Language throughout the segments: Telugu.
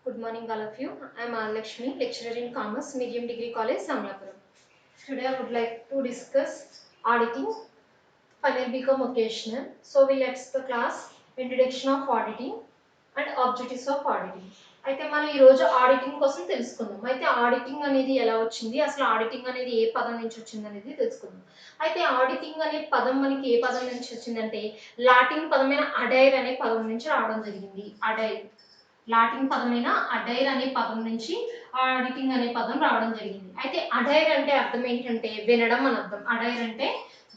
Good morning, all of you. I am Lakshmi, lecturer in Commerce, Medium Degree College, Samlapuram. Today, I would like to discuss auditing. Final become occasional. So, we let's the class introduction of auditing and objectives of auditing. అయితే మనం ఈ రోజు ఆడిటింగ్ కోసం తెలుసుకుందాం. అయితే ఆడిటింగ్ అనేది ఎలా వచ్చింది, అసలు ఆడిటింగ్ అనేది ఏ పదం నుంచి వచ్చింది అనేది తెలుసుకుందాం. అయితే ఆడిటింగ్ అనే పదం మనకి ఏ పదం నుంచి వచ్చిందంటే లాటిన్ పదమైన అడైర్ అనే పదం నుంచి రావడం జరిగింది. అడైర్ లాటిన్ పదమైన అడైర్ అనే పదం నుంచి ఆడిటింగ్ అనే పదం రావడం జరిగింది. అయితే అడైర్ అంటే అర్థం ఏంటంటే వినడం అని అర్థం. అడైర్ అంటే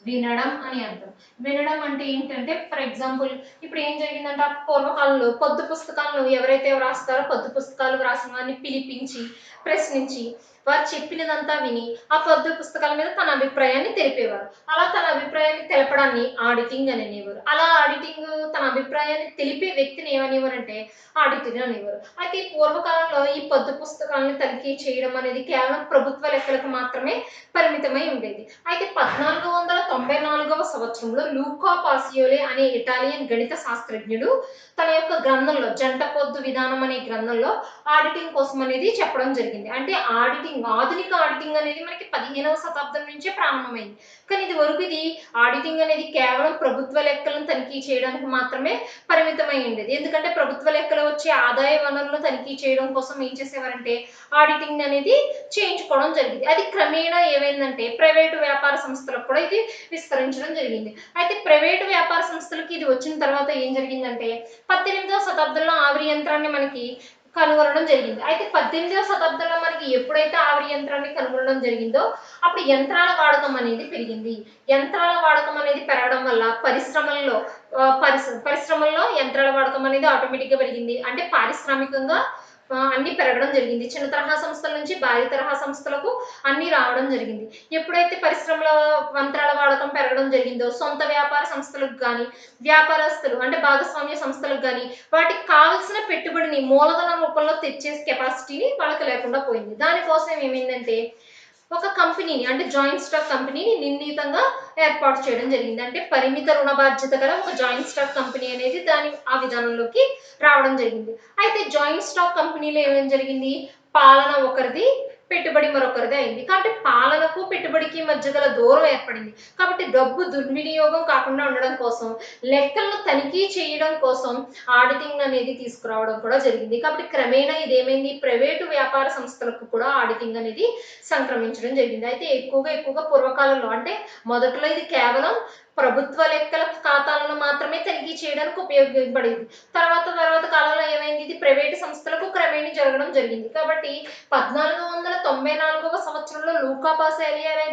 వినడం అని అర్థం. వినడం అంటే ఏంటంటే ఫర్ ఎగ్జాంపుల్ ఇప్పుడు ఏం జరిగిందంటే పూర్వకాలంలో పొద్దు పుస్తకాలను ఎవరైతే వ్రాస్తారో పొద్దు పుస్తకాలు వ్రాసిన వారిని పిలిపించి ప్రశ్నించి వారు చెప్పినదంతా విని ఆ పొద్దు పుస్తకాల మీద తన అభిప్రాయాన్ని తెలిపేవారు. అలా తన అభిప్రాయాన్ని తెలపడాన్ని ఆడిటింగ్ అని అనేవారు. అలా ఆడిటింగ్ తన అభిప్రాయాన్ని తెలిపే వ్యక్తిని ఏమనేవారంటే ఆడిటర్ అనేవారు. అయితే ఈ పూర్వకాలంలో ఈ పొద్దు పుస్తకాలను తనిఖీ చేయడం అనేది కేవలం ప్రభుత్వ లెక్కలకు మాత్రమే పరిమితమై ఉండేది. అయితే 1494వ సంవత్సరంలో లూకా పాసియోలే అనే ఇటాలియన్ గణిత శాస్త్రజ్ఞుడు తన యొక్క గ్రంథంలో జంట పొద్దు విధానం అనే గ్రంథంలో ఆడిటింగ్ కోసం అనేది చెప్పడం జరిగింది. అంటే ఆధునిక ఆడిటింగ్ అనేది మనకి 15వ శతాబ్దం నుంచే ప్రారంభమైంది. కానీ ఇది వరకు ఇది ఆడిటింగ్ అనేది కేవలం ప్రభుత్వ లెక్కలను తనిఖీ చేయడానికి మాత్రమే పరిమితమై ఉండేది. ఎందుకంటే ప్రభుత్వ లెక్కలో వచ్చే ఆదాయ వనరులను తనిఖీ చేయడం కోసం ఏం చేసేవారంటే ఆడిటింగ్ అనేది చేయించుకోవడం జరిగింది. అది క్రమేణా ఏమైందంటే ప్రైవేటు వ్యాపార సంస్థలకు కూడా ఇది విస్తరించడం జరిగింది. అయితే ప్రైవేటు వ్యాపార సంస్థలకి ఇది వచ్చిన తర్వాత ఏం జరిగిందంటే 18వ శతాబ్దంలో ఆవిరి యంత్రాన్ని మనకి కనుగొనడం జరిగింది. అయితే 18వ శతాబ్దంలో మనకి ఎప్పుడైతే ఆవిరి యంత్రాన్ని కనుగొనడం జరిగిందో అప్పుడు యంత్రాల వాడకం అనేది పెరిగింది. యంత్రాల వాడకం అనేది పెరగడం వల్ల పరిశ్రమల్లో యంత్రాల వాడకం అనేది ఆటోమేటిక్గా పెరిగింది. అంటే పారిశ్రామికంగా అన్ని పెరగడం జరిగింది. చిన్న తరహా సంస్థల నుంచి భారీ తరహా సంస్థలకు అన్ని రావడం జరిగింది. ఎప్పుడైతే పరిశ్రమల యంత్రాల వాడకం పెరగడం జరిగిందో సొంత వ్యాపార సంస్థలకు కానీ వ్యాపారస్తులు అంటే భాగస్వామ్య సంస్థలకు కానీ వాటికి కావాల్సిన పెట్టుబడిని మూలధన రూపంలో తెచ్చే కెపాసిటీని వాళ్ళకి లేకుండా పోయింది. దానికోసం ఏమైందంటే ఒక కంపెనీని అంటే జాయింట్ స్టాక్ కంపెనీని నిర్ణీతంగా ఏర్పాటు చేయడం జరిగింది. అంటే పరిమిత రుణ బాధ్యత గల ఒక జాయింట్ స్టాక్ కంపెనీ అనేది ఆ విధానంలోకి రావడం జరిగింది. అయితే జాయింట్ స్టాక్ కంపెనీలో ఏమేం జరిగింది, పాలన ఒకరిది పెట్టుబడి మరొకరిది అయింది. కాబట్టి పాలనకు పెట్టుబడికి మధ్య గల దూరం ఏర్పడింది. కాబట్టి డబ్బు దుర్వినియోగం కాకుండా ఉండడం కోసం లెక్కలను తనిఖీ చేయడం కోసం ఆడిటింగ్ అనేది తీసుకురావడం కూడా జరిగింది. కాబట్టి క్రమేణా ఇదేమైంది ప్రైవేటు వ్యాపార సంస్థలకు కూడా ఆడిటింగ్ అనేది సంక్రమించడం జరిగింది. అయితే ఎక్కువగా పూర్వకాలంలో అంటే మొదట్లో ఇది కేవలం ప్రభుత్వ లెక్కల ఖాతాలను మాత్రమే తనిఖీ చేయడానికి ఉపయోగపడేది. తర్వాత కాలంలో ఏమైంది ఇది ప్రైవేటు సంస్థలకు క్రమేణీ జరగడం జరిగింది. కాబట్టి 1494వ సంవత్సరంలో లూకా పాసియోలీ అనే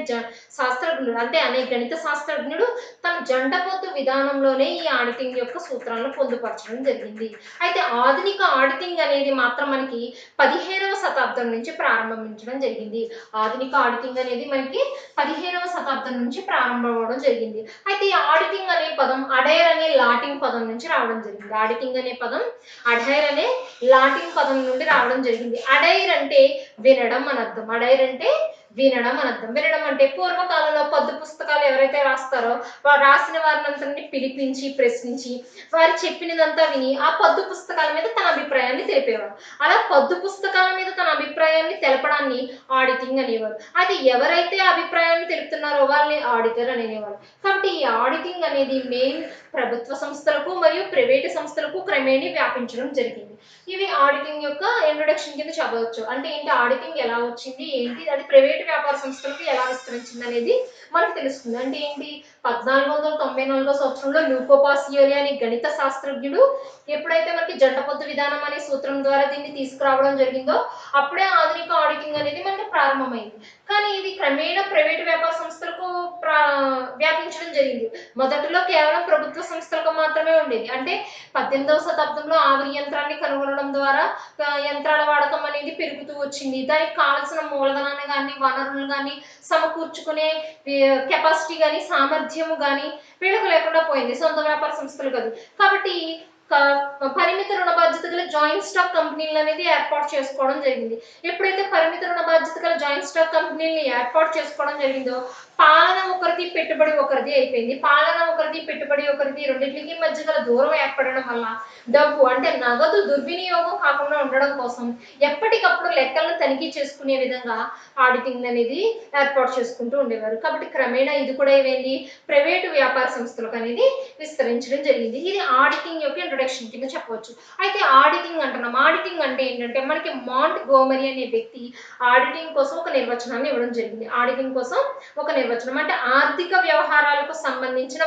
శాస్త్రజ్ఞుడు అనే గణిత శాస్త్రజ్ఞుడు తన జంట పొద్దు విధానంలోనే ఈ ఆడిటింగ్ యొక్క సూత్రాలను పొందుపరచడం జరిగింది. అయితే ఆధునిక ఆడిటింగ్ అనేది మాత్రం మనకి 15వ శతాబ్దం నుంచి ప్రారంభించడం జరిగింది. ఆధునిక ఆడిటింగ్ అనేది మనకి 15వ శతాబ్దం నుంచి ప్రారంభమవడం జరిగింది. అయితే ఈ ఆడిటింగ్ అనే పదం అడైర్ అనే లాటిన్ పదం నుంచి రావడం జరిగింది. ఆడిటింగ్ అనే పదం అడైర్ అనే లాటిన్ పదం నుండి రావడం జరిగింది. అడైర్ అంటే వినడం అని అర్థం. అడైర్ అంటే వినడం అని అర్థం. వినడం అంటే పూర్వకాలంలో పొద్దు పుస్తకాలు ఎవరైతే రాస్తారో వారు రాసిన వారినందరినీ పిలిపించి ప్రశ్నించి వారు చెప్పినదంతా విని ఆ పొద్దు పుస్తకాల మీద తన అభిప్రాయాన్ని తెలిపేవారు. అలా పొద్దు పుస్తకాల మీద తన అభిప్రాయాన్ని తెలపడాన్ని ఆడిటింగ్ అనేవారు. అది ఎవరైతే అభిప్రాయాన్ని తెలుపుతున్నారో వాళ్ళని ఆడిటర్ అనేవారు. కాబట్టి ఈ ఆడిటింగ్ అనేది మెయిన్ ప్రభుత్వ సంస్థలకు మరియు ప్రైవేటు సంస్థలకు క్రమేణీ వ్యాపించడం జరిగింది. ఇవి ఆడిటింగ్ యొక్క ఇంట్రొడక్షన్ కింద చెప్పవచ్చు. అంటే ఏంటి ఆడిటింగ్ ఎలా వచ్చింది ఏంటి అది ప్రైవేటు వ్యాపార సంస్థలకు ఎలా విస్తరించింది అనేది మనకు తెలుస్తుంది. అంటే ఏంటి 1494వ సంవత్సరంలో లూకా పాసియోలీ అనే గణిత శాస్త్రజ్ఞుడు ఎప్పుడైతే మనకి జంట పొద్దు విధానం అనే సూత్రం ద్వారా దీన్ని తీసుకురావడం జరిగిందో అప్పుడే ఆధునిక ఆడిటింగ్ అనేది మనకి ప్రారంభమైంది. కానీ ఇది క్రమేణా ప్రైవేటు వ్యాపార సంస్థలకు వ్యాపించడం జరిగింది. మొదట్లో కేవలం ప్రభుత్వ సంస్థలకు మాత్రమే ఉండేది. అంటే 18వ శతాబ్దంలో ఆవిరి యంత్రాన్ని కనుగొనడం ద్వారా యంత్రాల వాడకం అనేది పెరుగుతూ వచ్చింది. దానికి కావాల్సిన మూలధనాన్ని కానీ వనరులు కానీ సమకూర్చుకునే కెపాసిటీ కానీ సామర్థ్యము కానీ వీళ్ళకు లేకుండా పోయింది సొంత వ్యాపార సంస్థలు కాదు. కాబట్టి పరిమిత రుణ బాధ్యత గల జాయింట్ స్టాక్ కంపెనీలు అనేది ఏర్పాటు చేసుకోవడం జరిగింది. ఎప్పుడైతే పరిమిత రుణ బాధ్యత గల జాయింట్ స్టాక్ కంపెనీలని ఏర్పాటు చేసుకోవడం జరిగిందో పాలన ఒకరిది, పెట్టుబడి ఒకరిది అయిపోయింది. పాలన ఒకరిది, పెట్టుబడి ఒకరిది, రెండింటికి మధ్య గల దూరం ఏర్పడడం వల్ల డబ్బు అంటే నగదు దుర్వినియోగం కాకుండా ఉండడం కోసం ఎప్పటికప్పుడు లెక్కలను తనిఖీ చేసుకునే విధంగా ఆడిటింగ్ అనేది ఏర్పాటు చేసుకుంటూ ఉండేవారు. కాబట్టి క్రమేణా ఇది కూడా ఏమైంది, ప్రైవేటు వ్యాపార సంస్థలకు అనేది విస్తరించడం జరిగింది. ఇది ఆడిటింగ్ యొక్క ఇంట్రొడక్షన్ కింద చెప్పవచ్చు. అయితే ఆడిటింగ్ అంటున్నాం. ఆడిటింగ్ అంటే ఏంటంటే మనకి మాంట్ గోమరీ అనే వ్యక్తి ఆడిటింగ్ కోసం ఒక నిర్వచనాన్ని ఇవ్వడం జరిగింది. ఆడిటింగ్ కోసం ఒక నిర్వచనం అంటే ఆర్థిక వ్యవహారాలకు సంబంధించిన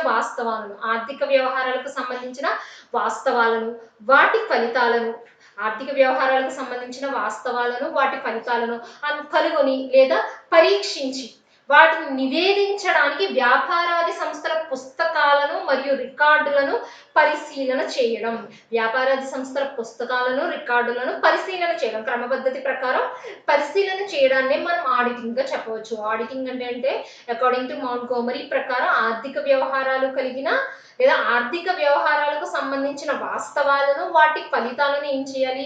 వాస్తవాలను, వాటి ఫలితాలను, ఆర్థిక వ్యవహారాలకు సంబంధించిన వాస్తవాలను, వాటి ఫలితాలను కనుగొని లేదా పరీక్షించి వాటిని నివేదించడానికి వ్యాపారాది సంస్థల పుస్తకాలను మరియు రికార్డులను పరిశీలన చేయడం. వ్యాపారాది సంస్థల పుస్తకాలను, రికార్డులను పరిశీలన చేయడం, క్రమపద్ధతి ప్రకారం పరిశీలన చేయడాన్ని మనం ఆడిటింగ్ గా చెప్పవచ్చు. ఆడిటింగ్ అంటే అకార్డింగ్ టు మౌంట్ గోమరీ ప్రకారం ఆర్థిక వ్యవహారాలు కలిగిన లేదా ఆర్థిక వ్యవహారాలకు సంబంధించిన వాస్తవాలను, వాటి ఫలితాలను ఏం చేయాలి,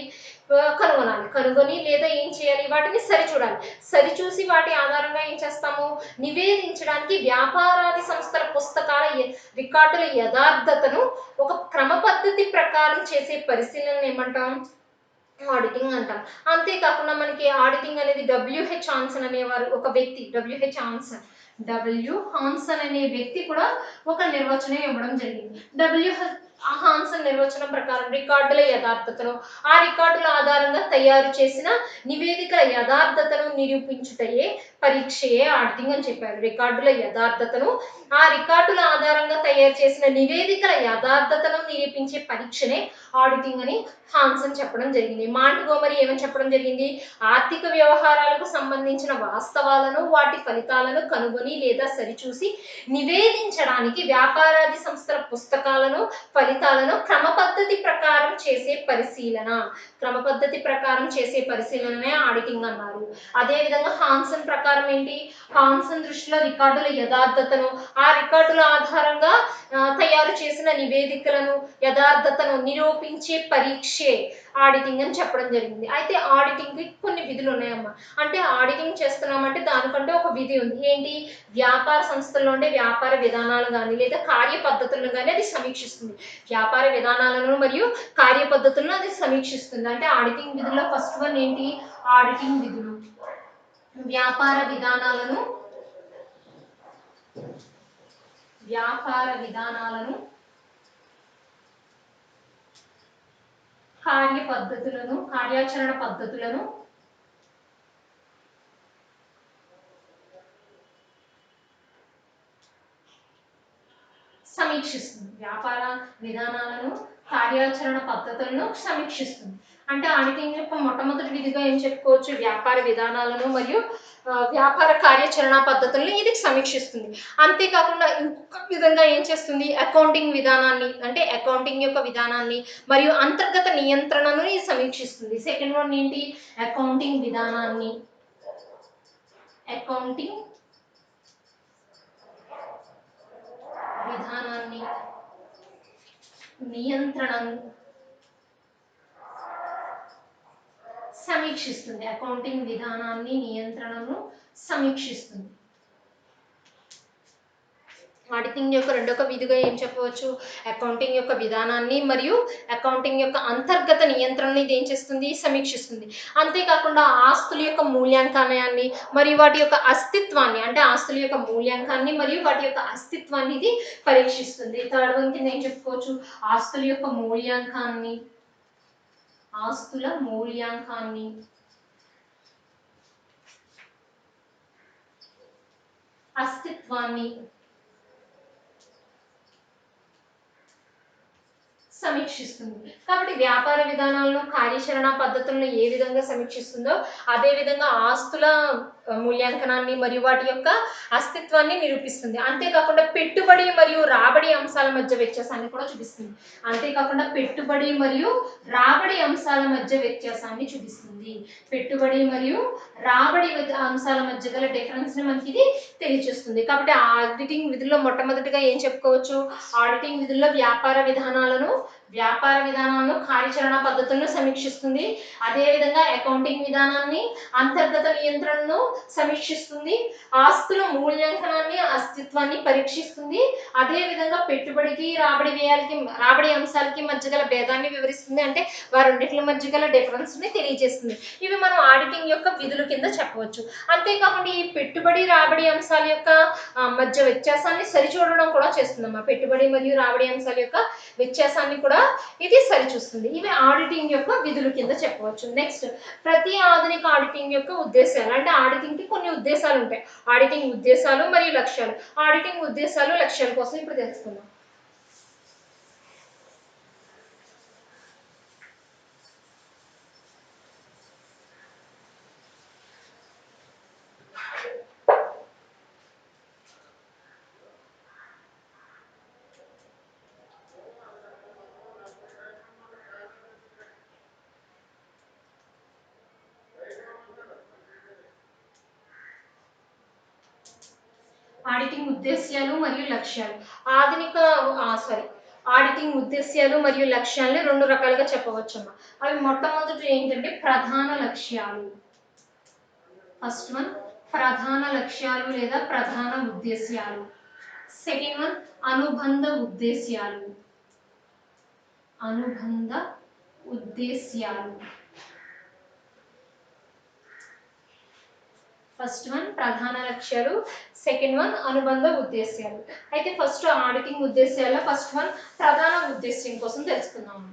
కనుగొనాలి. కనుగొని లేదా ఏం చేయాలి, వాటిని సరిచూడాలి. సరిచూసి వాటి ఆధారంగా ఏం చేస్తాము, నివేదించడానికి వ్యాపారాది సంస్థల పుస్తకాల రికార్డుల యథార్థతను ఒక క్రమ పద్ధతి ప్రకారం చేసే పరిశీలన ఏమంటాం, ఆడిటింగ్ అంటాం. అంతేకాకుండా మనకి ఆడిటింగ్ అనేది డబ్ల్యూహెచ్ హాన్సన్ అనేవారు ఒక వ్యక్తి, హాన్సన్ అనే వ్యక్తి కూడా ఒక నిర్వచనం ఇవ్వడం జరిగింది. హాన్సన్ నిర్వచనం ప్రకారం రికార్డుల యథార్థతను, ఆ రికార్డుల ఆధారంగా తయారు చేసిన నివేదికల యథార్థతను నిరూపించుటయే పరీక్షయే ఆడిటింగ్ అని చెప్పారు. రికార్డుల యథార్థతను, ఆ రికార్డుల ఆధారంగా తయారు చేసిన నివేదికల యథార్థతను నిరూపించే పరీక్షనే ఆడిటింగ్ అని హాన్సన్ చెప్పడం జరిగింది. మాంట్ గోమరీ ఏమని చెప్పడం జరిగింది, ఆర్థిక వ్యవహారాలకు సంబంధించిన వాస్తవాలను, వాటి ఫలితాలను కనుగొని లేదా సరిచూసి నివేదించడానికి వ్యాపారాది సంస్థల పుస్తకాలను, ఫలితాలను క్రమపద్ధతి ప్రకారం చేసే పరిశీలననే ఆడిటింగ్ అన్నారు. అదేవిధంగా హాన్సన్ ప్రకారం ఏంటి, హాన్సన్ దృష్టిలో రికార్డుల యథార్థతను, ఆ రికార్డుల ఆధారంగా తయారు చేసిన నివేదికలను యథార్థతను నిరూపించే పరీక్షే ఆడిటింగ్ అని చెప్పడం జరిగింది. అయితే ఆడిటింగ్ కి కొన్ని విధులు ఉన్నాయమ్మా. అంటే ఆడిటింగ్ చేస్తున్నామంటే దానికంటే ఒక విధి ఉంది. ఏంటి, వ్యాపార సంస్థల్లో ఉండే వ్యాపార విధానాలు కానీ లేదా కార్య పద్ధతులను కానీ అది సమీక్షిస్తుంది. వ్యాపార విధానాలను మరియు కార్య పద్ధతులను అది సమీక్షిస్తుంది. అంటే ఆడిటింగ్ విధుల్లో ఫస్ట్ వన్ ఏంటి, ఆడిటింగ్ విధులు వ్యాపార విధానాలను కార్యాచరణ పద్ధతులను సమీక్షిస్తుంది. వ్యాపార విధానాలను, కార్యాచరణ పద్ధతులను సమీక్షిస్తుంది. అంటే ఆడిటింగ్ యొక్క మొట్టమొదటి విధిగా ఏం చెప్పుకోవచ్చు, వ్యాపార విధానాలను మరియు వ్యాపార కార్యాచరణ పద్ధతులను ఇది సమీక్షిస్తుంది. అంతేకాకుండా ఇంకొక విధంగా ఏం చేస్తుంది, అకౌంటింగ్ విధానాన్ని, అంటే అకౌంటింగ్ యొక్క విధానాన్ని మరియు అంతర్గత నియంత్రణను ఇది సమీక్షిస్తుంది. సెకండ్ వన్ ఏంటి, అకౌంటింగ్ విధానాన్ని నియంత్రణను సమీక్షిస్తుంది. అకౌంటింగ్ విధానాన్ని నియంత్రణను సమీక్షిస్తుంది. ఆడిటింగ్ యొక్క రెండొక విధిగా ఏం చెప్పవచ్చు, అకౌంటింగ్ యొక్క విధానాన్ని మరియు అకౌంటింగ్ యొక్క అంతర్గత నియంత్రణని ఇది ఏం చేస్తుంది, సమీక్షిస్తుంది. అంతేకాకుండా ఆస్తుల యొక్క మూల్యాంకనాన్ని మరియు వాటి యొక్క అస్తిత్వాన్ని, అంటే ఆస్తుల యొక్క మూల్యాంకాన్ని మరియు వాటి యొక్క అస్తిత్వాన్ని ఇది పరీక్షిస్తుంది. థర్డ్ వన్ కింద ఏం చెప్పుకోవచ్చు, ఆస్తుల మూల్యాంకాన్ని అస్తిత్వాన్ని సమీక్షిస్తుంది. కాబట్టి వ్యాపార విధానాలను, కార్యాచరణ పద్ధతులను ఏ విధంగా సమీక్షిస్తుందో అదే విధంగా ఆస్తుల మూల్యాంకనాన్ని మరియు వాటి యొక్క అస్తిత్వాన్ని నిరూపిస్తుంది. అంతేకాకుండా పెట్టుబడి మరియు రాబడి అంశాల మధ్య వ్యత్యాసాన్ని కూడా చూపిస్తుంది. పెట్టుబడి మరియు రాబడి అంశాల మధ్య గల డిఫరెన్స్ ని మనకి ఇది తెలియజేస్తుంది. కాబట్టి ఆడిటింగ్ విధుల్లో మొట్టమొదటిగా ఏం చెప్పుకోవచ్చు, ఆడిటింగ్ విధుల్లో వ్యాపార విధానాలను, వ్యాపార విధానాలను కార్యాచరణ పద్ధతులను సమీక్షిస్తుంది. అదేవిధంగా అకౌంటింగ్ విధానాన్ని అంతర్గత నియంత్రణను సమీక్షిస్తుంది. ఆస్తుల మూల్యాంకనాన్ని అస్తిత్వాన్ని పరీక్షిస్తుంది. అదేవిధంగా పెట్టుబడికి రాబడి అంశాలకి మధ్య గల భేదాన్ని వివరిస్తుంది. అంటే వారండిట్ల మధ్య గల డిఫరెన్స్ ని తెలియజేస్తుంది. ఇవి మనం ఆడిటింగ్ యొక్క విధుల కింద చెప్పవచ్చు. అంతేకాకుండా ఈ పెట్టుబడి రాబడి అంశాల యొక్క మధ్య వ్యత్యాసాన్ని సరిచూడడం కూడా చేస్తుందమ్మా. పెట్టుబడి మరియు రాబడి అంశాల యొక్క వ్యత్యాసాన్ని కూడా ఇది సరిచూస్తుంది. ఇవి ఆడిటింగ్ యొక్క విధుల కింద చెప్పవచ్చు. నెక్స్ట్, ప్రతి ఆధునిక ఆడిటింగ్ యొక్క ఉద్దేశాలు. అంటే ఆడిటింగ్ కి కొన్ని ఉద్దేశాలు ఉంటాయి. ఆడిటింగ్ ఉద్దేశాలు మరియు లక్ష్యాలు. ఆడిటింగ్ ఉద్దేశాలు లక్ష్యాల కోసం ఇప్పుడు తెలుసుకుందాం. ఆడిటింగ్ ఉద్దేశ్యాలు మరియు లక్ష్యాలు. ఆడిటింగ్ ఉద్దేశ్యాలు మరియు లక్ష్యాలని రెండు రకాలుగా చెప్పవచ్చమ్మా. అవి మొట్టమొదటి ఏంటంటే ప్రధాన లక్ష్యాలు. ఫస్ట్ వన్ ప్రధాన లక్ష్యాలు లేదా ప్రధాన ఉద్దేశ్యాలు. సెకండ్ వన్ అనుబంధ ఉద్దేశ్యాలు. అనుబంధ ఉద్దేశ్యాలు. ఫస్ట్ వన్ ప్రధాన లక్ష్యాలు, సెకండ్ వన్ అనుబంధ ఉద్దేశ్యాలు. అయితే ఫస్ట్ ఆడిటింగ్ ఉద్దేశ్యాల్లో ఫస్ట్ వన్ ప్రధాన ఉద్దేశ్యం కోసం తెలుసుకుందాం.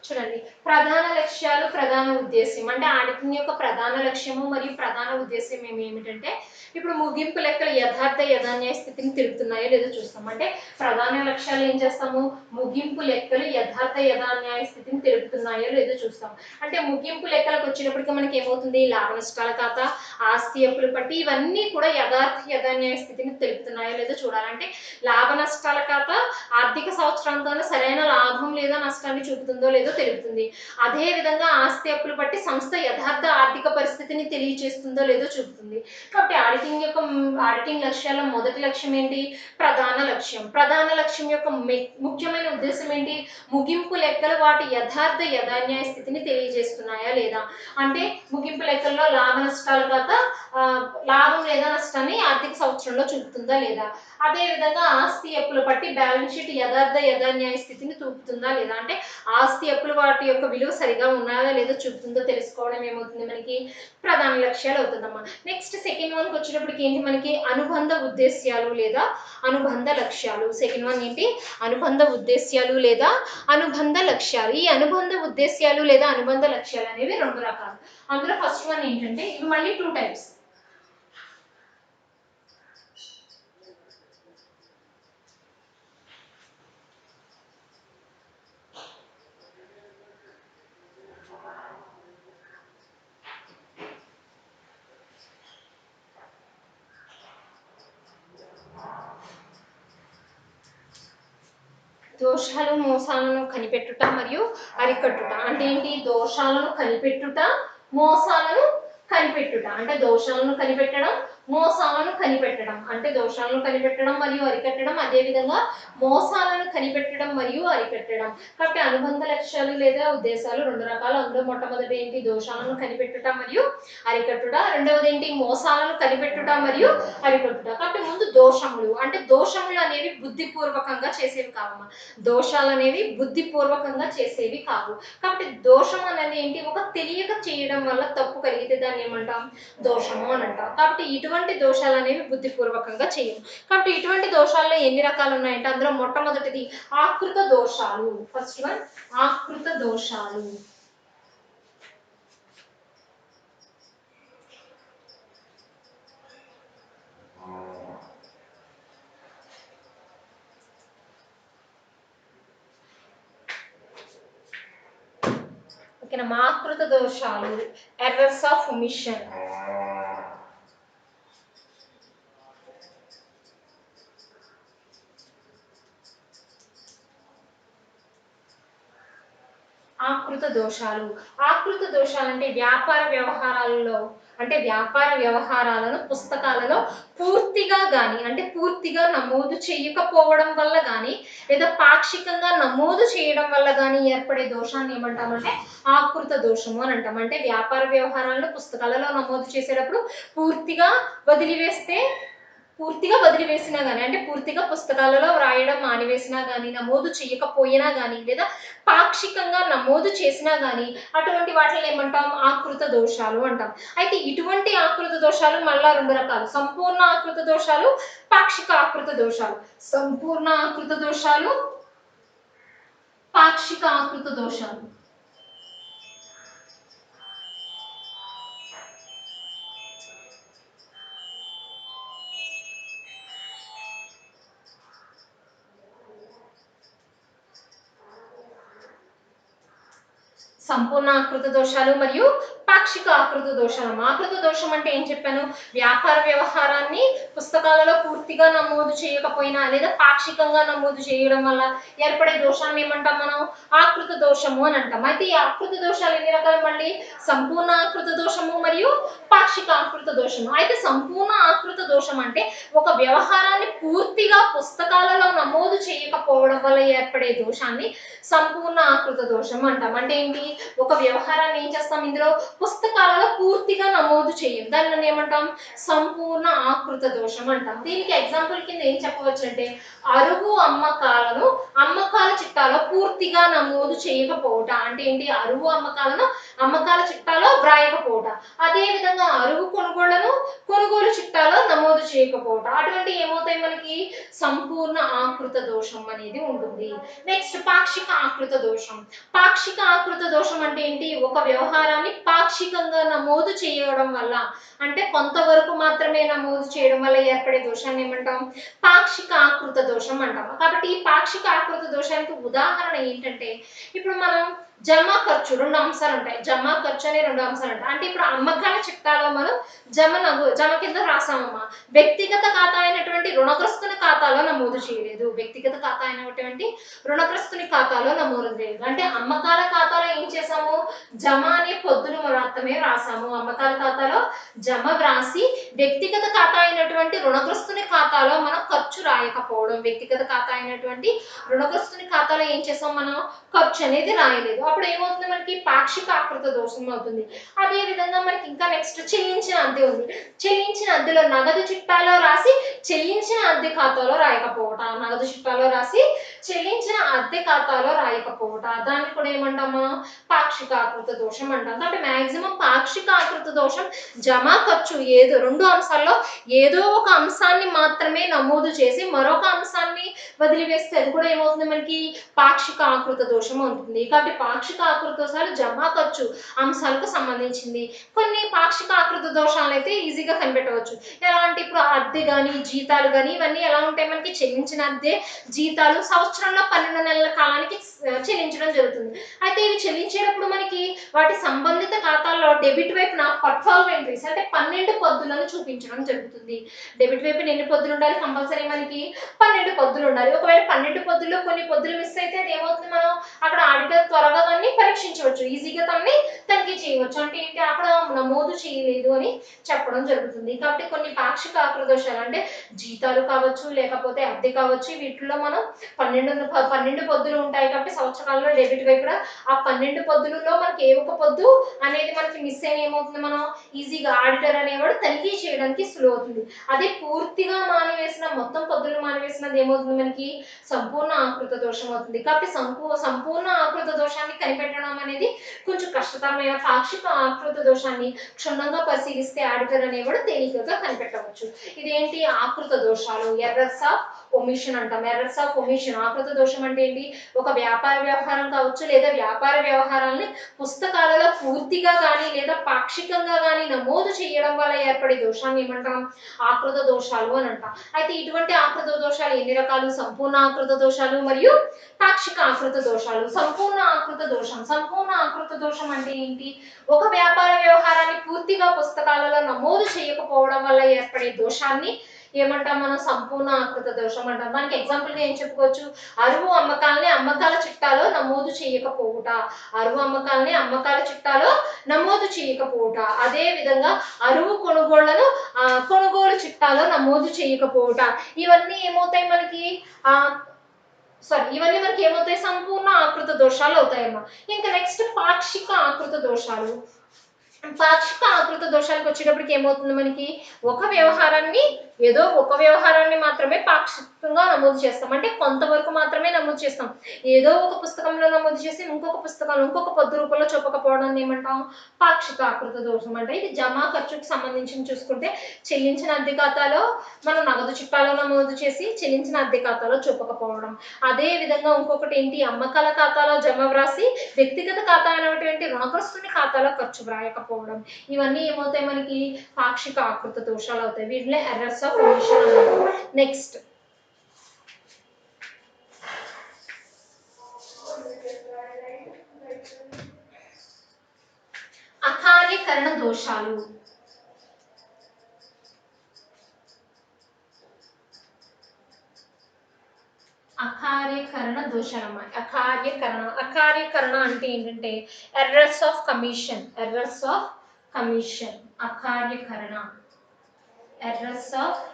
చూడండి, ప్రధాన లక్ష్యాలు ప్రధాన ఉద్దేశ్యం అంటే ఆడిటింగ్ యొక్క ప్రధాన లక్ష్యము మరియు ప్రధాన ఉద్దేశ్యం ఏమిటంటే ఇప్పుడు ముగింపు లెక్కలు యథార్థ యథాన్యాయ స్థితిని తెలుపుతున్నాయో లేదో చూస్తాం. అంటే ప్రధాన లక్ష్యాలు ఏం చేస్తాము, ముగింపు లెక్కలు యథార్థ యథాన్యాయ స్థితిని తెలుపుతున్నాయో లేదో చూస్తాం. అంటే ముగింపు లెక్కలకు వచ్చినప్పటికీ మనకి ఏమవుతుంది, లాభ నష్టాల ఖాతా, ఆస్తి అప్పులు పట్టి ఇవన్నీ కూడా యథార్థ యథాన్యాయ స్థితిని తెలుపుతున్నాయో లేదో చూడాలంటే లాభ నష్టాల ఖాతా ఆర్థిక సంవత్సరాంతంలో సరైన లాభం లేదా నష్టాన్ని చూపుతుందో లేదో తెలుపుతుంది. అదే విధంగా ఆస్తి అప్పులు బట్టి సంస్థ యథార్థ ఆర్థిక పరిస్థితిని తెలియజేస్తుందో లేదో చూపుతుంది. కాబట్టి ఆడిటింగ్ లక్ష్యాల్లో మొదటి లక్ష్యం ఏంటి, ప్రధాన లక్ష్యం. ప్రధాన లక్ష్యం యొక్క ముఖ్యమైన ఉద్దేశం ఏంటి, ముగింపు లెక్కలు వాటి యథార్థ యథాన్యాయ స్థితిని తెలియజేస్తున్నాయా లేదా. అంటే ముగింపు లెక్కల్లో లాభ నష్టాల ఖాతా లాభం లేదా నష్టాన్ని ఆర్థిక సంవత్సరంలో చూపుతుందా లేదా. అదే విధంగా ఆస్తి అప్పులు బట్టి బ్యాలెన్స్ షీట్ యథార్థ యథాన్యాయ స్థితిని చూపుతుందా లేదా. అంటే ఆస్తి అప్పులు వాటి యొక్క విలువ సరిగా ఉన్నాయా లేదో చూపుతుందో తెలుసుకోవడం ఏమవుతుంది, మనకి ప్రధాన లక్ష్యాలు అవుతుందమ్మా. నెక్స్ట్ సెకండ్ వన్కి వచ్చినప్పటికి ఏంటి, మనకి అనుబంధ ఉద్దేశ్యాలు లేదా అనుబంధ లక్ష్యాలు. సెకండ్ వన్ ఏంటి, అనుబంధ ఉద్దేశ్యాలు లేదా అనుబంధ లక్ష్యాలు. ఈ అనుబంధ ఉద్దేశ్యాలు లేదా అనుబంధ లక్ష్యాలు అనేవి రెండు రకాలు. అందులో ఫస్ట్ వన్ ఏంటంటే ఇవి మళ్ళీ 2 టైప్స్. దోషాలు మోసాలను కనిపెట్టుట మరియు అరికట్టుట. అంటే ఏంటి, దోషాలను కనిపెట్టుట, మోసాలను కనిపెట్టుట. అంటే దోషాలను కనిపెట్టడం, మోసాలను కనిపెట్టడం. అంటే దోషాలను కనిపెట్టడం మరియు అరికట్టడం, అదే విధంగా మోసాలను కనిపెట్టడం మరియు అరికట్టడం. కాబట్టి అనుబంధ లక్ష్యాలు లేదా ఉద్దేశాలు రెండు రకాలు. అందులో మొట్టమొదటి ఏంటి, దోషాలను కనిపెట్టుట మరియు అరికట్టుట. రెండవది ఏంటి, మోసాలను కనిపెట్టుట మరియు అరికట్టుట. కాబట్టి ముందు దోషములు. అంటే దోషములు అనేవి బుద్ధిపూర్వకంగా చేసేవి కావమ్మా. దోషాలు అనేవి బుద్ధిపూర్వకంగా చేసేవి కావు. కాబట్టి దోషం అనేది ఏంటి, ఒక తెలియక చేయడం వల్ల తప్పు కలిగితే దాన్ని ఏమంటాం, దోషము అని అంటాం. కాబట్టి ఇటువంటి దోషాలు అనేవి బుద్ధిపూర్వకంగా చేయము. కాబట్టి ఇటువంటి దోషాల్లో ఎన్ని రకాలు ఉన్నాయంటే అందులో మొట్టమొదటిది ఆకృత దోషాలు. ఫస్ట్ వన్ ఆకృత దోషాలు. ఓకేనా, ఆకృత దోషాలు, ఎర్రర్స్ ఆఫ్ ఒమిషన్. ఆకృత దోషాలు. ఆకృత దోషాలు అంటే వ్యాపార వ్యవహారాలలో అంటే వ్యాపార వ్యవహారాలను పుస్తకాలలో పూర్తిగా గాని అంటే పూర్తిగా నమోదు చేయకపోవడం వల్ల గాని లేదా పాక్షికంగా నమోదు చేయడం వల్ల గాని ఏర్పడే దోషాన్ని ఏమంటామంటే ఆకృత దోషము అని అంటాం. అంటే వ్యాపార వ్యవహారాలను పుస్తకాలలో నమోదు చేసేటప్పుడు పూర్తిగా వదిలివేస్తే పూర్తిగా వదిలివేసినా గాని అంటే పూర్తిగా పుస్తకాలలో వ్రాయడం మానివేసినా గాని నమోదు చేయకపోయినా గాని లేదా పాక్షికంగా నమోదు చేసినా గాని అటువంటి వాటిని ఏమంటాం ఆకృత దోషాలు అంటాం. అయితే ఇటువంటి ఆకృత దోషాలు మళ్ళా రెండు రకాలు, సంపూర్ణ ఆకృత దోషాలు, పాక్షిక ఆకృత దోషాలు. సంపూర్ణ ఆకృత దోషాలు, పాక్షిక ఆకృత దోషాలు. సంపూర్ణ ఆకృత దోషాలు మరియు పాక్షిక ఆకృత దోషాలు. ఆకృత దోషం అంటే ఏం చెప్పాను, వ్యాపార వ్యవహారాన్ని పుస్తకాలలో పూర్తిగా నమోదు చేయకపోయినా లేదా పాక్షికంగా నమోదు చేయడం వల్ల ఏర్పడే దోషాన్ని ఏమంటాం మనం ఆకృత దోషము అని అంటాం. అయితే ఈ ఆకృత దోషాలు ఎన్ని రకాలు, మళ్ళీ సంపూర్ణ ఆకృత దోషము మరియు పాక్షిక ఆకృత దోషము. అయితే సంపూర్ణ ఆకృత దోషం అంటే ఒక వ్యవహారాన్ని పూర్తిగా పుస్తకాలలో నమోదు చేయకపోవడం వల్ల ఏర్పడే దోషాన్ని సంపూర్ణ ఆకృత దోషం అంటాం. అంటే ఏంటి, ఒక వ్యవహారాన్ని ఏం చేస్తాం, ఇందులో పుస్తకాలలో పూర్తిగా నమోదు చేయం, దాన్ని ఏమంటాం సంపూర్ణ ఆకృత దోషం అంటాం. దీనికి ఎగ్జాంపుల్ కింద ఏం చెప్పవచ్చు అంటే అరువు అమ్మకాలను అమ్మకాల చిట్టాలో పూర్తిగా నమోదు చేయకపోవట. అంటే ఏంటి, అరువు అమ్మకాలను అమ్మకాల చిట్టాలో వ్రాయకపోవట. అదే విధంగా అరువు కొనుగోళ్లను కొనుగోలు చిట్టాలో నమోదు చేయకపోవట. అటువంటి ఏమవుతాయి మనకి సంపూర్ణ ఆకృత దోషం అనేది ఉంటుంది. నెక్స్ట్ పాక్షిక ఆకృత దోషం. పాక్షిక ఆకృత దోషం అంటే ఏంటి, ఒక వ్యవహారాన్ని పాక్షికంగా నమోదు చేయడం వల్ల అంటే కొంతవరకు మాత్రమే నమోదు చేయడం వల్ల ఏర్పడే దోషాన్ని ఏమంటాం పాక్షిక ఆకృత దోషం అంటాం. కాబట్టి ఈ పాక్షిక ఆకృత దోషానికి ఉదాహరణ ఏంటంటే, ఇప్పుడు మనం జమా ఖర్చు రెండు అంశాలు ఉంటాయి, జమా ఖర్చు అనే రెండు అంశాలు ఉంటాయి. అంటే ఇప్పుడు అమ్మకాల చిట్టాలో మనం జమ కింద రాసామమ్మా, వ్యక్తిగత ఖాతా అయినటువంటి రుణగ్రస్తుని ఖాతాలో నమోదు చేయలేదు, వ్యక్తిగత ఖాతా అయినటువంటి రుణగ్రస్తుని ఖాతాలో నమోదు చేయలేదు. అంటే అమ్మకాల ఖాతాలో ఏం చేసాము, జమ అనే పొద్దును మాత్రమే రాసాము, అమ్మకాల ఖాతాలో జమ వ్రాసి వ్యక్తిగత ఖాతా అయినటువంటి రుణగ్రస్తుని ఖాతాలో మనం ఖర్చు రాయకపోవడం, వ్యక్తిగత ఖాతా అయినటువంటి రుణగ్రస్తుని ఖాతాలో ఏం చేసాం మనం ఖర్చు అనేది రాయలేదు. అప్పుడు ఏమవుతుంది మనకి పాక్షిక ఆకృత దోషం అవుతుంది. అదే విధంగా మనకి ఇంకా నెక్స్ట్ చెల్లించిన అద్దె ఉంది, చెల్లించిన అద్దెలో నగదు చిట్టాలో రాసి చెల్లించిన అద్దె ఖాతాలో రాయకపోవట, నగదు చిట్టాలో రాసి చెల్లించిన అద్దె ఖాతాలో రాయకపోవట, దాన్ని కూడా ఏమంటాం మనం పాక్షిక ఆకృత దోషం అంటాం. కాబట్టి మాక్సిమం పాక్షిక ఆకృత దోషం జమా ఖర్చు ఏదో రెండు అంశాల్లో ఏదో ఒక అంశాన్ని మాత్రమే నమోదు చేసి మరొక అంశాన్ని వదిలివేస్తే అది కూడా ఏమవుతుంది మనకి పాక్షిక ఆకృత దోషం అవుతుంది. కాబట్టి పాక్షిక ఆకృత దోషాలు జమా ఖర్చు అంశాలకు సంబంధించింది. కొన్ని పాక్షిక ఆకృత దోషాలను అయితే ఈజీగా కనిపెట్టవచ్చు. ఎలా అంటే ఇప్పుడు అద్దె కానీ జీతాలు కానీ ఇవన్నీ ఎలా ఉంటాయి, మనకి చెల్లించిన అద్దె జీతాలు సంవత్సరంలో 12 నెలల కాలానికి చెల్లించడం జరుగుతుంది. అయితే ఇవి చెల్లించేటప్పుడు మనకి వాటి సంబంధిత ఖాతాల్లో డెబిట్ వైపున పర్ఫార్మ్ ఎంట్రీస్ అంటే 12 పద్దులను చూపించడం జరుగుతుంది. డెబిట్ వైపున ఎన్ని పద్దులు ఉండాలి, కంపల్సరీ మనకి 12 పద్దులు ఉండాలి. ఒకవేళ 12 పద్దుల్లో కొన్ని పద్దులు మిస్ అయితే అది ఏమవుతుంది, మనం అక్కడ ఆడిటర్ త్వరగా దాన్ని పరీక్షించవచ్చు, ఈజీగా దాన్ని తనిఖీ చేయవచ్చు. అంటే ఏంటి, అక్కడ నమోదు చేయలేదు అని చెప్పడం జరుగుతుంది. కాబట్టి కొన్ని పాక్షిక ఆకృత దోషాలు అంటే జీతాలు కావచ్చు లేకపోతే అద్దె కావచ్చు, వీటిల్లో మనం 12 పద్దులు ఉంటాయి కాబట్టి సంవత్సరాల్లో డెబిట్ వైపున ఆ 12 పద్దులలో మనకి ఏ ఒక్క పద్దు అనేది మనకి మిస్ అయిన ఏమవుతుంది, మనం ఈజీగా ఆడిటర్ అనేవాడు తనిఖీ చేయడానికి సులువు అవుతుంది. అదే పూర్తిగా మానివేసిన మొత్తం పద్దులు మానివేసినది ఏమవుతుంది, మనకి సంపూర్ణ ఆకృత దోషం అవుతుంది. కాబట్టి సంపూర్ణ ఆకృత దోషాన్ని కనిపెట్టడం అనేది కొంచెం కష్టతరమైన, పాక్షిక ఆకృత దోషాన్ని క్షుణ్ణంగా పరిశీలిస్తే ఆడిటర్ అనేవాడు తేలికగా కనిపెట్టవచ్చు. ఇదేంటి ఆకృత దోషాలు, ఎర్రర్స్ ఆఫ్ ఒమిషన్ అంటాం. ఎర్రర్స్ ఆఫ్ ఒమిషన్, ఆకృత దోషం అంటే ఏంటి, ఒక వ్యాపార వ్యవహారం కావచ్చు లేదా వ్యాపార వ్యవహారాలని పుస్తకాలలో పూర్తిగా కానీ లేదా పాక్షికంగా కానీ నమోదు చేయడం వల్ల ఏర్పడే దోషాన్ని ఏమంటాం ఆకృత దోషాలు అని అంటాం. అయితే ఇటువంటి ఆకృత దోషాలు ఎన్ని రకాలు, సంపూర్ణ ఆకృత దోషాలు మరియు పాక్షిక ఆకృత దోషాలు. సంపూర్ణ ఆకృత దోషం, సంపూర్ణ ఆకృత దోషం అంటే ఏంటి, ఒక వ్యాపార వ్యవహారాన్ని పూర్తిగా పుస్తకాలలో నమోదు చేయకపోవడం వల్ల ఏర్పడే దోషాన్ని ఏమంటాం మనం? సంపూర్ణ ఆకృత దోషం అంటాం. దానికి ఎగ్జాంపుల్గా ఏం చెప్పుకోవచ్చు? అరువు అమ్మకాలని అమ్మకాల చిట్టాలో నమోదు చేయకపోవుట. అరువు అమ్మకాలని అమ్మకాల చిట్టాలో నమోదు చేయకపోవుట. అదే విధంగా అరువు కొనుగోళ్లను కొనుగోలు చిట్టాలో నమోదు చేయకపోవుట. ఇవన్నీ ఏమవుతాయి మనకి? ఇవన్నీ మనకి ఏమవుతాయి? సంపూర్ణ ఆకృత దోషాలు అవుతాయమ్మా. ఇంకా నెక్స్ట్ పాక్షిక ఆకృత దోషాలు. పాక్షిక ఆకృత దోషాలకు వచ్చేటప్పటికి ఏమవుతుంది మనకి? ఏదో ఒక వ్యవహారాన్ని మాత్రమే పాక్షికంగా నమోదు చేస్తాం. అంటే కొంతవరకు మాత్రమే నమోదు చేస్తాం. ఏదో ఒక పుస్తకంలో నమోదు చేసి ఇంకొక పొద్దు రూపంలో చెప్పకపోవడాన్ని ఏమంటాం? పాక్షిక ఆకృత దోషం అంటే. ఇది జమా ఖర్చుకు సంబంధించి చూసుకుంటే చెల్లించిన అద్దె ఖాతాలో మనం నగదు చిట్టాలో నమోదు చేసి చెల్లించిన అద్దె ఖాతాలో చూపకపోవడం. అదే విధంగా ఇంకొకటి ఏంటి? అమ్మకాల ఖాతాలో జమ వ్రాసి వ్యక్తిగత ఖాతా అనేటువంటి రుణగ్రస్తుని ఖాతాలో ఖర్చు వ్రాయకపోవడం. ఇవన్నీ ఏమవుతాయి మనకి? పాక్షిక ఆకృత దోషాలు అవుతాయి. వీటినే ఎర్రర్స్ ఆఫ్ ఒమిషన్ అంటారు. నెక్స్ట్ అకార్యకరణ దోషాలు. అకార్యకరణ దోషాలమ్మ. అకార్యకరణ అంటే ఏంటంటే ఎర్రర్స్ ఆఫ్ కమిషన్. అకార్యకరణ ఎర్రర్స్ ఆఫ్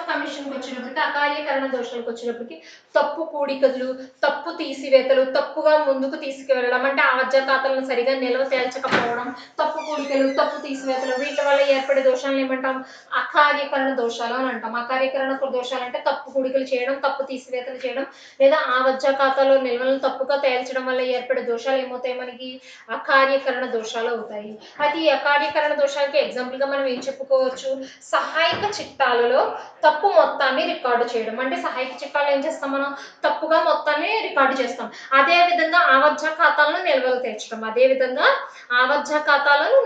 కమిషన్ వచ్చేటప్పటికి అకార్యకరణ దోషాలకు వచ్చేటప్పటికి తప్పు కూడికలు, తప్పు తీసివేతలు, తప్పుగా ముందుకు తీసుకువెళ్ళడం అంటే ఆవజ్జ ఖాతాలను సరిగా నిల్వ తేల్చకపోవడం, తప్పు కూడికలు, తప్పు తీసివేతలు, వీటి వల్ల ఏర్పడే దోషాలను ఏమంటాం? అకార్యకరణ దోషాలు అని అంటాం. అకార్యకరణ దోషాలు అంటే తప్పు కూడికలు చేయడం, తప్పు తీసివేతలు చేయడం, లేదా ఆవజ్జ ఖాతాలో నిల్వలను తప్పుగా తేల్చడం వల్ల ఏర్పడే దోషాలు ఏమవుతాయి మనకి? అకార్యకరణ దోషాలు అవుతాయి. అయితే ఈ అకార్యకరణ దోషాలకి ఎగ్జాంపుల్ గా మనం ఏం చెప్పుకోవచ్చు? సహాయక చిట్టాలలో తప్పు మొత్తాన్ని రికార్డు చేయడం. అంటే సహాయక చిట్టాలు ఏం చేస్తాం మనం? తప్పుగా మొత్తాన్ని రికార్డు చేస్తాం. అదే విధంగా ఆవజ్జ ఖాతాలను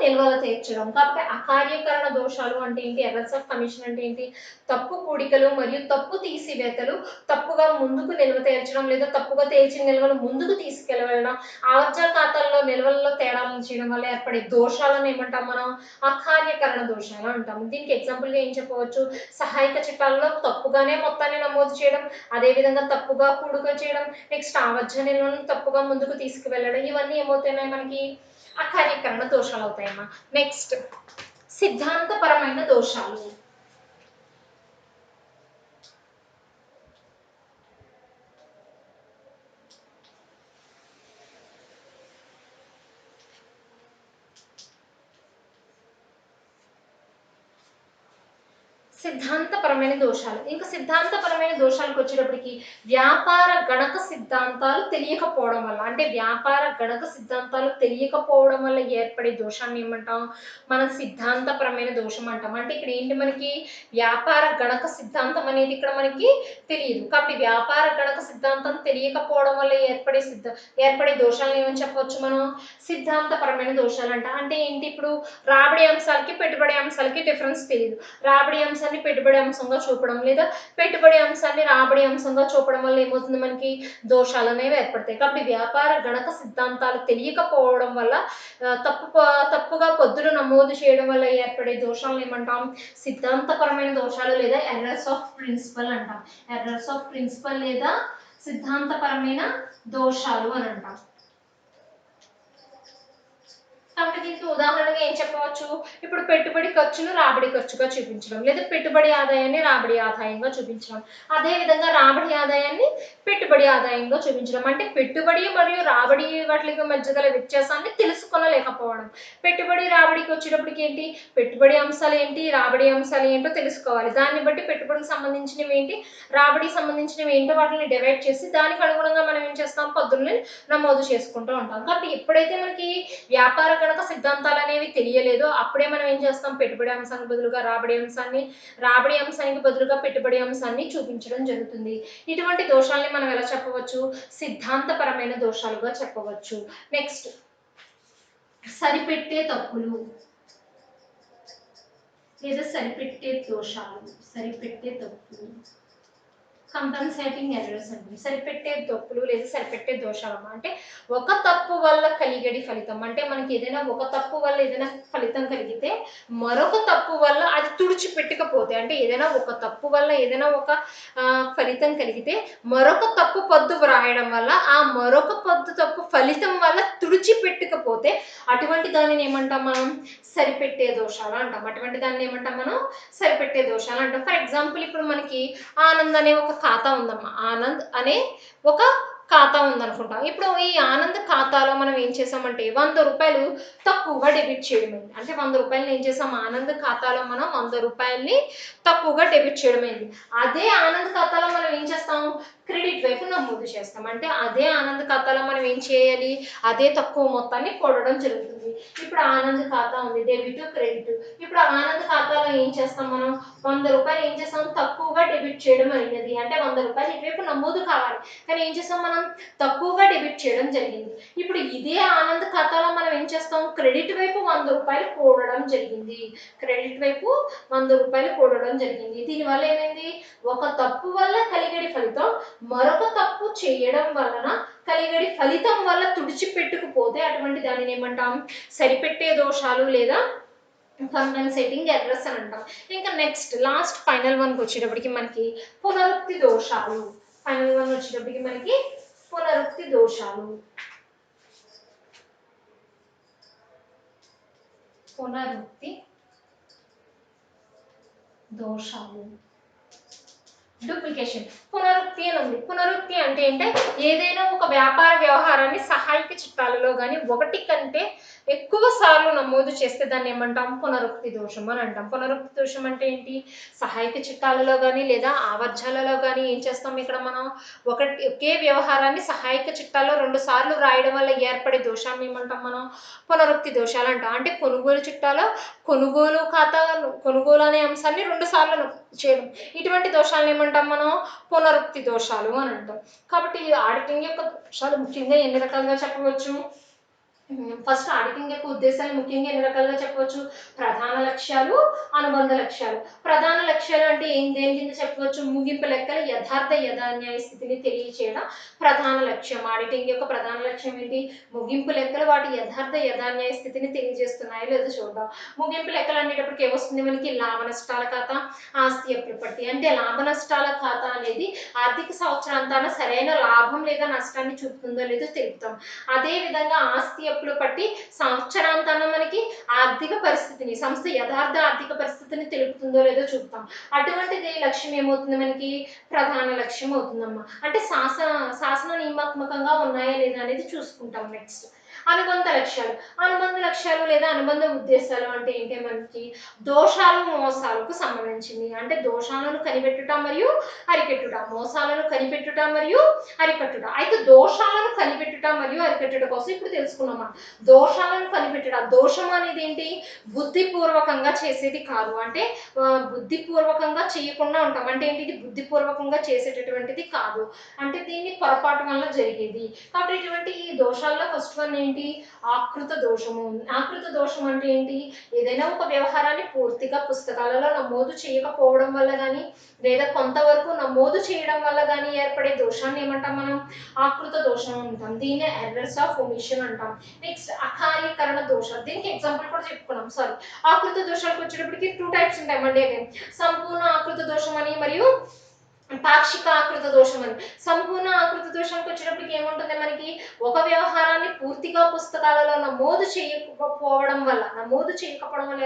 నిల్వలు తీర్చడం. కాబట్టి అకార్యకరణ దోషాలు అంటే ఏంటి? ఎర్రర్స్ ఆఫ్ కమిషన్ అంటే ఏంటి? తప్పు కూడికలు మరియు తప్పు తీసివేతలు, తప్పుగా ముందుకు నిల్వ తేల్చడం లేదా తప్పుగా తేల్చిన నిల్వలు ముందుకు తీసుకెళ్ళడం, ఆవజ్జ ఖాతాల్లో నిల్వల్లో తేడాలను చేయడం వల్ల ఏర్పడే దోషాలను ఏమంటాం మనం? అకార్యకరణ దోషాలు అంటాం. దీనికి ఎగ్జాంపుల్ గా ఏం చెప్పవచ్చు? సహాయక చిట్టాలలో తప్పుగానే మొత్తాన్ని నమోదు చేయడం, అదే విధంగా తప్పుగా కూడుక చేయడం, నెక్స్ట్ ఆవజ్జ నిల్వలను తప్పుగా ముందుకు తీసుకువెళ్ళడం. ఇవన్నీ ఏమవుతున్నాయి మనకి? అకార్యకరణ దోషాలు అవుతాయమ్మా. నెక్స్ట్ సిద్ధాంతపరమైన దోషాలు. సిద్ధాంతపరమైన దోషాలు. ఇంకా సిద్ధాంతపరమైన దోషాలకు వచ్చేటప్పటికి వ్యాపార గణక సిద్ధాంతాలు తెలియకపోవడం వల్ల, అంటే వ్యాపార గణక సిద్ధాంతాలు తెలియకపోవడం వల్ల ఏర్పడే దోషాన్ని ఏమంటాం? మనం సిద్ధాంతపరమైన దోషం అంటాం. అంటే ఇక్కడ ఏంటి మనకి? వ్యాపార గణక సిద్ధాంతం అనేది ఇక్కడ మనకి తెలియదు. కాబట్టి వ్యాపార గణక సిద్ధాంతం తెలియకపోవడం వల్ల ఏర్పడే దోషాలను ఏమని చెప్పవచ్చు మనం? సిద్ధాంతపరమైన దోషాలు అంట. అంటే ఏంటి? ఇప్పుడు రాబడి అంశాలకి పెట్టుబడి అంశాలకి డిఫరెన్స్ తెలియదు. రాబడి అంశాన్ని పెట్టుబడి అంశంగా చూపడం, లేదా పెట్టుబడి అంశాన్ని రాబడి అంశంగా చూపడం వల్ల ఏమవుతుంది మనకి? దోషాలు అనేవి ఏర్పడతాయి. కాబట్టి వ్యాపార గణక సిద్ధాంతాలు తెలియకపోవడం వల్ల తప్పుగా పద్దులు నమోదు చేయడం వల్ల ఏర్పడే దోషాలను ఏమంటాం? సిద్ధాంతపరమైన దోషాలు లేదా ఎర్రర్స్ ఆఫ్ ప్రిన్సిపల్ అంటాం. ఎర్రర్స్ ఆఫ్ ప్రిన్సిపల్ లేదా సిద్ధాంతపరమైన దోషాలు అని అంటాం. కాబట్టి దీనికి ఉదాహరణగా ఏం చెప్పవచ్చు? ఇప్పుడు పెట్టుబడి ఖర్చును రాబడి ఖర్చుగా చూపించడం, లేదా పెట్టుబడి ఆదాయాన్ని రాబడి ఆదాయంగా చూపించడం, అదే విధంగా రాబడి ఆదాయాన్ని పెట్టుబడి ఆదాయంగా చూపించడం. అంటే పెట్టుబడి మరియు రాబడి వాటికి మధ్య గల వ్యత్యాసాన్ని తెలుసుకోలేకపోవడం. పెట్టుబడి రాబడికి వచ్చేటప్పటికి ఏంటి? పెట్టుబడి అంశాలు ఏంటి, రాబడి అంశాలు ఏంటో తెలుసుకోవాలి. దాన్ని బట్టి పెట్టుబడికి సంబంధించినవి ఏంటి, రాబడికి సంబంధించినవి ఏంటో వాటిని డివైడ్ చేసి దానికి అనుగుణంగా మనం ఏం చేస్తాం? పద్దుల్ని నమోదు చేసుకుంటూ ఉంటాం. కాబట్టి ఎప్పుడైతే మనకి వ్యాపార గణక సిద్ధాంతాలు అనేవి తెలియలేదో అప్పుడే మనం ఏం చేస్తాం? పెట్టుబడి అంశానికి బదులుగా రాబడి అంశానికి బదులుగా పెట్టుబడి అంశాన్ని చూపించడం జరుగుతుంది. ఇటువంటి దోషాలని మనం ఎలా చెప్పవచ్చు? సిద్ధాంతపరమైన దోషాలుగా చెప్పవచ్చు. నెక్స్ట్ సరిపెట్టే తప్పులు లేదా సరిపెట్టే దోషాలు. కంపెన్సేటింగ్ ఎర్రర్స్ అండి. సరిపెట్టే తప్పులు లేదా సరిపెట్టే దోషాలమ్మ. అంటే ఒక తప్పు వల్ల కలిగడి ఫలితం. అంటే మనకి ఏదైనా ఒక తప్పు వల్ల ఏదైనా ఫలితం కలిగితే, మరొక తప్పు వల్ల అది తుడిచిపెట్టకపోతే అంటే ఏదైనా ఒక తప్పు వల్ల ఏదైనా ఒక ఫలితం కలిగితే, మరొక తప్పు పద్దు వ్రాయడం వల్ల ఆ మరొక పద్దు తప్పు ఫలితం వల్ల తుడిచిపెట్టకపోతే అటువంటి దానిని ఏమంటాం మనం? సరిపెట్టే దోషాలు అంటాం. అటువంటి దాన్ని ఏమంటాం మనం? సరిపెట్టే దోషాలు అంటాం. ఫర్ ఎగ్జాంపుల్ ఇప్పుడు మనకి ఆనంద్ అనే ఒక ఖాతా ఉందమ్మా. ఆనంద్ అనే ఒక ఖాతా ఉందనుకుంటాం. ఇప్పుడు ఈ ఆనంద్ ఖాతాలో మనం ఏం చేసామంటే రూ. 100 తక్కువగా డెబిట్ చేయడమైంది. అంటే రూ. 100 ఏం చేసాం? ఆనంద్ ఖాతాలో మనం రూ. 100 తక్కువగా డెబిట్ చేయడమైంది. అదే ఆనంద్ ఖాతాలో మనం ఏం చేస్తాం? క్రెడిట్ వైపు నమోదు చేస్తాం. అంటే అదే ఆనంద్ ఖాతాలో మనం ఏం చేయాలి? అదే తక్కువ మొత్తాన్ని కూడడం జరుగుతుంది. ఇప్పుడు ఆనంద్ ఖాతా ఉంది, డెబిట్ క్రెడిట్. ఇప్పుడు ఆనంద్ ఖాతాలో ఏం చేస్తాం మనం? రూ. 100 ఏం చేస్తాం? తక్కువగా డెబిట్ చేయడం అయినది. అంటే రూ. 100 ఇటువైపు నమోదు కావాలి, కానీ ఏం చేస్తాం మనం? తక్కువగా డెబిట్ చేయడం జరిగింది. ఇప్పుడు ఇదే ఆనంద్ ఖాతాలో మనం ఏం చేస్తాం? క్రెడిట్ వైపు రూ. 100 కూడడం జరిగింది. క్రెడిట్ వైపు రూ. 100 కూడడం జరిగింది. దీనివల్ల ఏమైంది? ఒక తప్పు వల్ల కలిగడి ఫలితం మరొక తప్పు చేయడం వలన కలిగడి ఫలితం వల్ల తుడిచిపెట్టుకుపోతే అటువంటి దానిని ఏమంటాం? సరిపెట్టే దోషాలు లేదా కంపెన్సేటింగ్ ఎర్రర్స్ అని అంటాం. ఇంకా నెక్స్ట్ లాస్ట్ ఫైనల్ వన్కి వచ్చేటప్పటికి మనకి పునరుక్తి దోషాలు. ఫైనల్ వన్ వచ్చేటప్పటికి మనకి పునరుక్తి దోషాలు. పునరుక్తి దోషాలు. డూప్లికేషన్. పునరుక్తి అని ఉంది. పునరుక్తి అంటే ఏదైనా ఒక వ్యాపార వ్యవహారాన్ని సహాయక చిట్టాలలో కానీ ఒకటి కంటే ఎక్కువ సార్లు నమోదు చేస్తే దాన్ని ఏమంటాం? పునరుక్తి దోషం అని అంటాం. పునరుక్తి దోషం అంటే ఏంటి? సహాయక చిట్టాలలో కానీ లేదా ఆవర్జాలలో కానీ ఏం చేస్తాం ఇక్కడ మనం? ఒకే వ్యవహారాన్ని సహాయక చిట్టాలో 2 సార్లు రాయడం వల్ల ఏర్పడే దోషాన్ని ఏమంటాం మనం? పునరుక్తి దోషాలు అంటాం. అంటే కొనుగోలు చిట్టాలో కొనుగోలు అనే అంశాన్ని 2 సార్లు చేయడం, ఇటువంటి దోషాలను ఏమంటాం మనం? పునరుక్తి దోషాలు అని అంటాం. కాబట్టి ఆడిటింగ్ యొక్క దోషాలు ముఖ్యంగా ఎన్ని రకాలుగా చెప్పవచ్చు? ఫస్ట్ ఆడిటింగ్ యొక్క ఉద్దేశాలు ముఖ్యంగా ఎన్ని రకాలుగా చెప్పవచ్చు? ప్రధాన లక్ష్యాలు, అనుబంధ లక్ష్యాలు. ప్రధాన లక్ష్యాలు అంటే దేని కింద చెప్పవచ్చు? ముగింపు లెక్కల యథార్థ యథాన్యాయ స్థితిని తెలియచేయడం ప్రధాన లక్ష్యం. ఆడిటింగ్ యొక్క ప్రధాన లక్ష్యం ఏంటి? ముగింపు లెక్కలు వాటి యథార్థ యథాన్యాయ స్థితిని తెలియజేస్తున్నాయో లేదో చూద్దాం. ముగింపు లెక్కలు అనేటప్పటికి ఏమొస్తుంది మనకి? లాభ నష్టాల ఖాతా, ఆస్తి అప్పుల పట్టి. అంటే లాభ నష్టాల ఖాతా అనేది ఆర్థిక సంవత్సరాంతాన సరైన లాభం లేదా నష్టాన్ని చూపుతుందో లేదో తెలుపుతాం. అదే విధంగా ఆస్తి అప్పుల పట్టి సంవత్సరాంతాన మనకి ఆర్థిక పరిస్థితిని, సంస్థ యథార్థ ఆర్థిక పరిస్థితిని తెలుపుతుందో లేదో చూపుతాం. అటువంటిది లక్ష్యం ఏమవుతుంది మనకి? ప్రధాన లక్ష్యం అవుతుందమ్మా. అంటే శాసన నియమాత్మకంగా ఉన్నాయా లేదా అనేది చూసుకుంటాం. నెక్స్ట్ అనుబంధ లక్ష్యాలు. అనుబంధ లక్ష్యాలు లేదా అనుబంధ ఉద్దేశాలు అంటే ఏంటి మనకి? దోషాలు మోసాలకు సంబంధించింది. అంటే దోషాలను కనిపెట్టుట మరియు అరికట్టుట, మోసాలను కనిపెట్టుట మరియు అరికట్టుట. అయితే దోషాలను కనిపెట్టుట మరియు అరికట్టుట కోసం ఇప్పుడు తెలుసుకున్నామా? దోషాలను కనిపెట్టుట. దోషం అనేది ఏంటి? బుద్ధిపూర్వకంగా చేసేది కాదు. అంటే బుద్ధిపూర్వకంగా చేయకుండా ఉంటాం. అంటే ఏంటి? ఇది బుద్ధిపూర్వకంగా చేసేటటువంటిది కాదు. అంటే దీన్ని పొరపాటు వల్ల జరిగేది. కాబట్టి ఇటువంటి ఈ దోషాల్లో ఫస్ట్ వన్ ఏంటి? ఆకృత దోషము. ఆకృత దోషం అంటే ఏంటి? ఏదైనా ఒక వ్యవహారాన్ని పూర్తిగా పుస్తకాలలో నమోదు చేయకపోవడం వల్ల కానీ లేదా కొంతవరకు నమోదు చేయడం వల్ల కానీ ఏర్పడే దోషాన్ని ఏమంటాం మనం? ఆకృత దోషం అంటాం. దీన్ని ఎర్రర్స్ ఆఫ్ ఒమిషన్ అంటాం. నెక్స్ట్ అకార్యకరణ దోషాలు. దీనికి ఎగ్జాంపుల్ కూడా చెప్పుకున్నాం. సారీ, ఆకృత దోషాలకు వచ్చేటప్పటికి 2 టైప్స్ ఉంటాయి. సంపూర్ణ ఆకృత దోషం అని మరియు పాక్షిక ఆకృత దోషం అని. సంపూర్ణ ఆకృత దోషానికి వచ్చేటప్పటికి ఏముంటుంది మనకి? ఒక వ్యవహారాన్ని పూర్తిగా పుస్తకాలలో నమోదు చేయకపోవడం వల్ల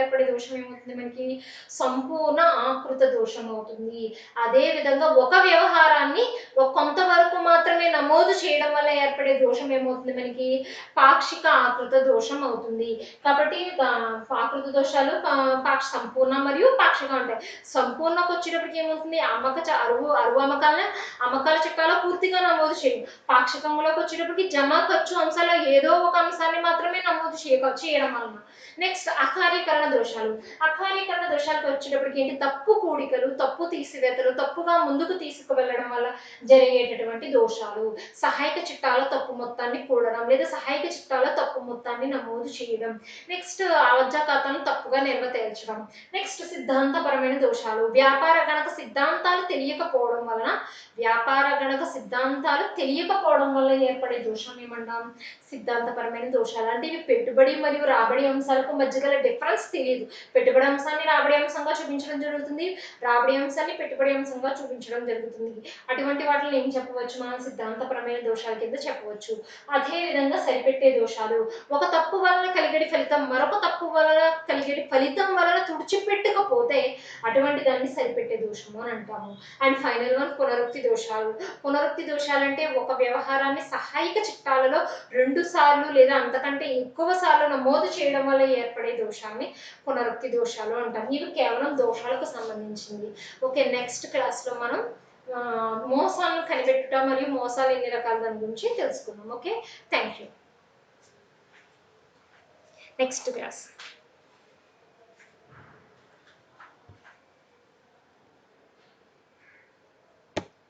ఏర్పడే దోషం ఏమవుతుంది మనకి? సంపూర్ణ ఆకృత దోషం అవుతుంది. అదే విధంగా ఒక వ్యవహారాన్ని కొంతవరకు మాత్రమే నమోదు చేయడం వల్ల ఏర్పడే దోషం ఏమవుతుంది మనకి? పాక్షిక ఆకృత దోషం అవుతుంది. కాబట్టి ఆకృత దోషాలు సంపూర్ణ మరియు పాక్షిక ఉంటాయి. సంపూర్ణకు వచ్చేటప్పటికి ఏమవుతుంది? అరువు అమ్మకాల చిట్టాలో పూర్తిగా నమోదు చేయం. పాక్షికంలోకి వచ్చేటప్పటికి జమ ఖర్చు అంశాల్లో ఏదో ఒక అంశాన్ని మాత్రమే నమోదు చేయడం వలన. నెక్స్ట్ అకార్యకరణ దోషాలు. అకార్యకరణ దోషాలకు వచ్చేటప్పటికి ఏంటి? తప్పు కూడికలు, తప్పు తీసివేతలు, తప్పుగా ముందుకు తీసుకువెళ్ళడం వల్ల జరిగేటటువంటి దోషాలు. దోషాలు. సహాయక చిట్టాలో తప్పు మొత్తాన్ని కూడడం లేదా సహాయక చిట్టాలో తప్పు మొత్తాన్ని నమోదు చేయడం. నెక్స్ట్ ఆవజ్జా ఖాతాను తప్పుగా నిల్వ తేల్చడం. నెక్స్ట్ సిద్ధాంతపరమైన దోషాలు. వ్యాపార గణక సిద్ధాంతాలు తెలియకపోవడం వల్ల ఏర్పడే దోషం ఏమంటాం? సిద్ధాంతపరమైన దోషాలు. అంటే ఇవి పెట్టుబడి మరియు రాబడి అంశాలకు మధ్య గల డిఫరెన్స్ తెలియదు. పెట్టుబడి అంశాన్ని రాబడి అంశంగా చూపించడం జరుగుతుంది. రాబడి అంశాన్ని పెట్టుబడి అంశంగా చూపించడం జరుగుతుంది. అటువంటి వాటిని ఏం చెప్పవచ్చు? మనం సిద్ధాంతపరమైన దోషాల కింద చెప్పవచ్చు. అదే విధంగా సరిపెట్టే దోషాలు. ఒక తప్పు వలన కలిగేటి ఫలితం మరొక తప్పు వలన కలిగేటి ఫలితం వలన తుడిచిపెట్టకపోతే అటువంటి దాన్ని సరిపెట్టే దోషము అని అంటాము. అండ్ ఫైనల్ వన్ పునరుక్తి దోషాలు. పునరుక్తి దోషాలంటే ఒక వ్యవహారాన్ని సహాయక చిట్టాలలో 2 సార్లు లేదా అంతకంటే ఎక్కువ సార్లు నమోదు చేయడం వల్ల ఏర్పడే దోషాన్ని పునరుక్తి దోషాలు అంటాం. ఇవి కేవలం దోషాలకు సంబంధించింది. ఓకే, నెక్స్ట్ క్లాస్లో మనం మోసాలను కనిపెట్టుట మరియు మోసాలు ఎన్ని రకాల దాని గురించి తెలుసుకుందాం. Okay, thank you. Next class.